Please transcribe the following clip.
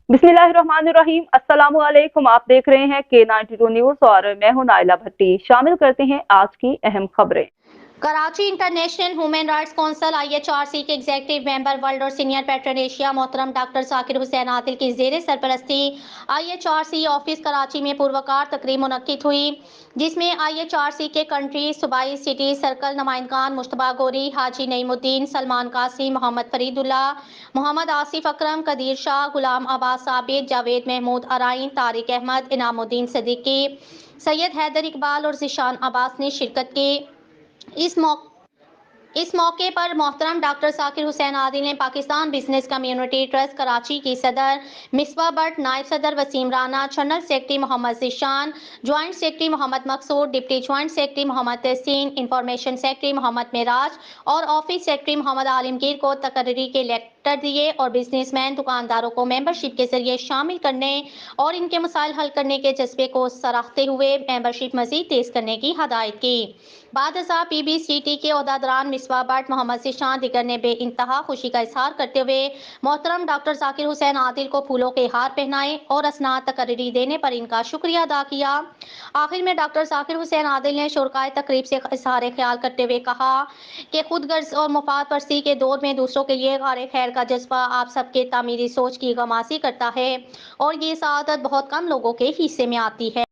बिस्मिल्लाहिर्रहमानिर्रहीम। अस्सलाम वालेकुम। आप देख रहे हैं K92 न्यूज़ और मैं हूं नाइला भट्टी। शामिल करते हैं आज की अहम खबरें। Karachi international human rights council IHRC के एग्जीक्यूटिव मेंबर वर्ल्ड और सीनियर पैट्रन एशिया मोहतरम डॉक्टर जाकिर हुसैन आदिल की ज़ेर सरपरस्ती IHRC ऑफिस कराची में पुरवकार तकरीब मुनक्किद हुई, जिसमें IHRC के कंट्री सूबाई सिटी सर्कल नुमाइंदगान मुश्तबा गोरी, हाजी नईमुद्दीन, सलमान कासिम, मोहम्मद फरीदुल्ला, मोहम्मद आसिफ अकरम, कदीर शाह, गुलाम अब्बास आबिद, जावेद महमूद अराइन, तारिक अहमद, इनामुद्दीन सिद्दीकी, सैयद हैदर इकबाल और ज़िशान अब्बास ने शिरकत की। इस मौके पर मोहतरम डॉक्टर जाकिर हुसैन आदिल ने Pakistan business community trust Karachi की सदर मिसबा भट्ट, नायब सदर Waseem Rana, general secretary Mohammad Zeeshan, joint secretary Mohammad Maqsood, deputy joint secretary Mohammad Tehseen, information secretary Mohammad Meraj और ऑफिस सेक्रेटरी मोहम्मद आलमगीर को तकर्री के लेटर दिए और बिजनेसमैन दुकानदारों को मेंबरशिप के जरिए शामिल करने और इनके मसाइल हल करने के जज्बे को सराहते हुए मेंबरशिप मजीद तेज करने की हदायत की। बाद PBCT के ओहदेदारान मिसबा भट्ट, मोहम्मद ज़िशान दिगर ने बेइंतहा खुशी का इजहार करते हुए मोहतरम डॉक्टर जाकिर हुसैन आदिल को फूलों के हार पहनाए और असनाद तकर्री देने पर इनका शुक्रिया अदा किया। आखिर में डॉक्टर जाकिर हुसैन आदिल ने शुरकाए तकरीब से इजहार ख्याल करते हुए कहा कि खुद गर्ज और मुफाद परस्ती के दौर में दूसरों के लिए कार खैर का जज्बा आप सबके तामीरी सोच की गमासी करता है और ये सआदत बहुत कम लोगों के हिस्से में आती है।